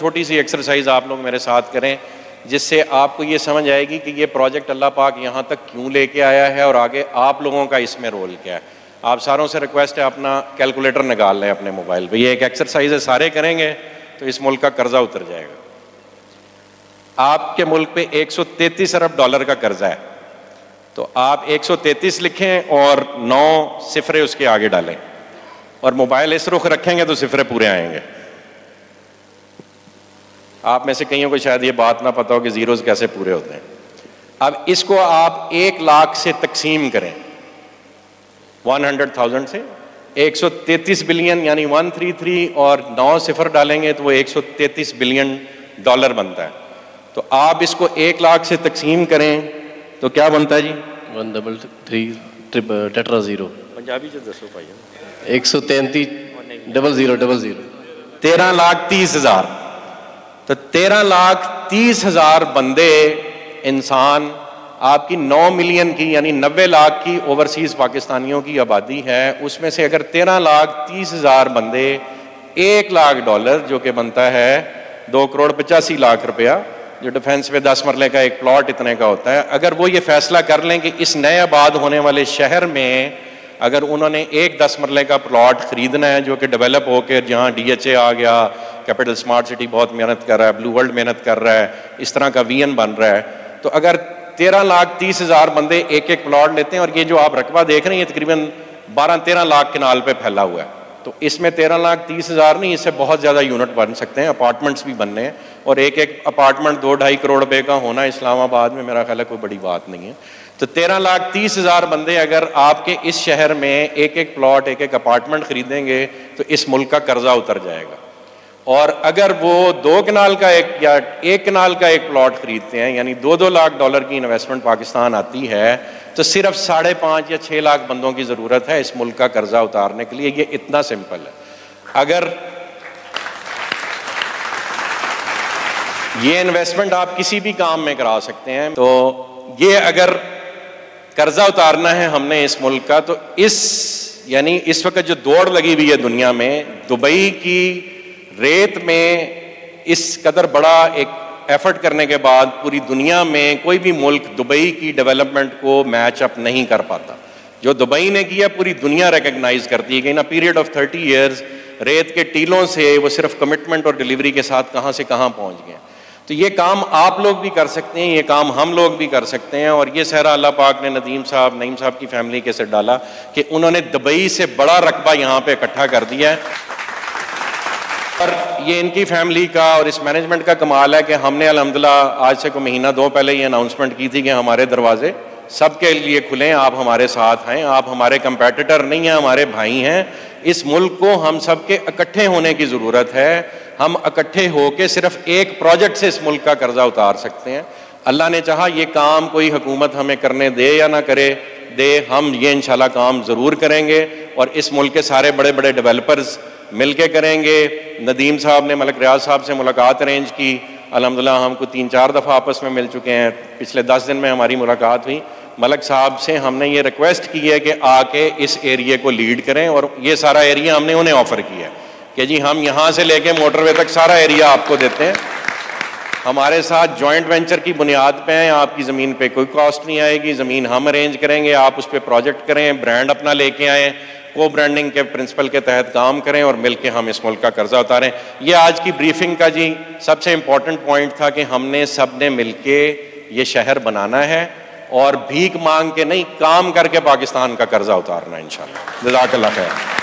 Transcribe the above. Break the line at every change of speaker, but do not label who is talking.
छोटी सी एक्सरसाइज आप लोग मेरे साथ करें, जिससे आपको ये समझ आएगी कि ये प्रोजेक्ट अल्लाह पाक यहाँ तक क्यों लेके आया है और आगे आप लोगों का इसमें रोल क्या है। आप सारों से रिक्वेस्ट है अपना कैलकुलेटर निकाल लें अपने मोबाइल पे। ये एक एक्सरसाइज है, सारे करेंगे तो इस मुल्क का कर्जा उतर जाएगा। आपके मुल्क पे 133 अरब डॉलर का कर्जा है, तो आप 133 लिखें और 9 सिफरे उसके आगे डालें और मोबाइल इस रुख रखेंगे तो सिफरे पूरे आएंगे। आप में से कईयों को शायद ये बात ना पता हो कि जीरोज कैसे पूरे होते हैं। अब इसको आप 1 लाख से तकसीम करें, 100,000 से 133 बिलियन यानी 133 और 9 सिफर डालेंगे तो वो 133 बिलियन डॉलर बनता है। तो आप इसको 1 लाख से तकसीम करें तो क्या बनता है जी?
133 टेट्रा जीरो
पंजाबी जो दसो भाई
133 0000
13,30,000। तो 13,30,000 बंदे इंसान, आपकी 9 मिलियन की यानी 90 लाख की ओवरसीज पाकिस्तानियों की आबादी है, उसमें से अगर 13,30,000 बंदे 1 लाख डॉलर जो कि बनता है 2,85,00,000 रुपया, जो डिफेंस पे 10 मरले का एक प्लॉट इतने का होता है, अगर वो ये फैसला कर लें कि इस नए आबाद होने वाले शहर में अगर उन्होंने एक 10 मरले का प्लॉट खरीदना है जो कि डेवलप होकर, जहाँ DHA आ गया, कैपिटल स्मार्ट सिटी बहुत मेहनत कर रहा है, ब्लू वर्ल्ड मेहनत कर रहा है, इस तरह का VN बन रहा है, तो अगर 13,30,000 बंदे एक एक प्लॉट लेते हैं और ये जो आप रकबा देख रहे हैं ये तकरीबन 12-13 लाख किनाल पे फैला हुआ है, तो इसमें 13,30,000 नहीं, इससे बहुत ज़्यादा यूनिट बन सकते हैं, अपार्टमेंट्स भी बनने हैं। और एक एक अपार्टमेंट 2-2.5 करोड़ रुपए का होना इस्लामाबाद में मेरा ख्याल है कोई बड़ी बात नहीं है। तो 13,30,000 बंदे अगर आपके इस शहर में एक एक प्लॉट एक एक अपार्टमेंट खरीदेंगे तो इस मुल्क का कर्जा उतर जाएगा। और अगर वो 2 कनाल का एक या 1 कनाल का एक प्लॉट खरीदते हैं यानी 2-2 लाख डॉलर की इन्वेस्टमेंट पाकिस्तान आती है, तो सिर्फ 5.5 या 6 लाख बंदों की ज़रूरत है इस मुल्क का कर्जा उतारने के लिए। ये इतना सिंपल है। अगर ये इन्वेस्टमेंट आप किसी भी काम में करा सकते हैं, तो ये अगर कर्जा उतारना है हमने इस मुल्क का, तो यानी इस वक्त जो दौड़ लगी हुई है दुनिया में, दुबई की रेत में इस कदर बड़ा एक एफर्ट करने के बाद पूरी दुनिया में कोई भी मुल्क दुबई की डेवलपमेंट को मैच अप नहीं कर पाता। जो दुबई ने किया पूरी दुनिया रिकग्नाइज करती है कि इन अ पीरियड ऑफ 30 ईयर्स रेत के टीलों से वो सिर्फ कमिटमेंट और डिलीवरी के साथ कहाँ से कहाँ पहुँच गए। तो ये काम आप लोग भी कर सकते हैं, ये काम हम लोग भी कर सकते हैं। और ये सहरा अल्लाह पाक ने नईम साहब की फैमिली के साथ डाला कि उन्होंने दुबई से बड़ा रकबा यहाँ पे इकट्ठा कर दिया है। और ये इनकी फैमिली का और इस मैनेजमेंट का कमाल है कि हमने अल्हम्दुलिल्लाह आज से कोई महीना 2 पहले ये अनाउंसमेंट की थी कि हमारे दरवाजे सबके लिए खुले हैं, आप हमारे साथ हैं, आप हमारे कंपेटिटर नहीं हैं, हमारे भाई हैं। इस मुल्क को हम सबके इकट्ठे होने की ज़रूरत है। हम इकट्ठे होकर सिर्फ एक प्रोजेक्ट से इस मुल्क का कर्जा उतार सकते हैं। अल्लाह ने चाहा ये काम कोई हुकूमत हमें करने दे या ना करे दे, हम ये इंशाल्लाह काम ज़रूर करेंगे और इस मुल्क के सारे बड़े बड़े डेवलपर्स मिल के करेंगे। नदीम साहब ने मलक रियाज साहब से मुलाकात अरेंज की, अल्हम्दुलिल्लाह हमको 3-4 दफ़ा आपस में मिल चुके हैं। पिछले 10 दिन में हमारी मुलाकात हुई। मलक साहब से हमने ये रिक्वेस्ट की है कि आके इस एरिया को लीड करें और ये सारा एरिया हमने उन्हें ऑफ़र किया है कि जी हम यहाँ से लेके मोटरवे तक सारा एरिया आपको देते हैं। हमारे साथ जॉइंट वेंचर की बुनियाद पे हैं, आपकी ज़मीन पे कोई कॉस्ट नहीं आएगी, ज़मीन हम अरेंज करेंगे, आप उस पर प्रोजेक्ट करें, ब्रांड अपना लेके आएँ, को ब्रांडिंग के प्रिंसिपल के तहत काम करें और मिलके हम इस मुल्क का कर्जा उतारें। ये आज की ब्रीफिंग का जी सबसे इम्पोर्टेंट पॉइंट था कि हमने सब ने मिलके ये शहर बनाना है और भीख मांग के नहीं, काम करके पाकिस्तान का कर्जा उतारना है इंशाल्लाह। जज़ाकल्लाह खैर।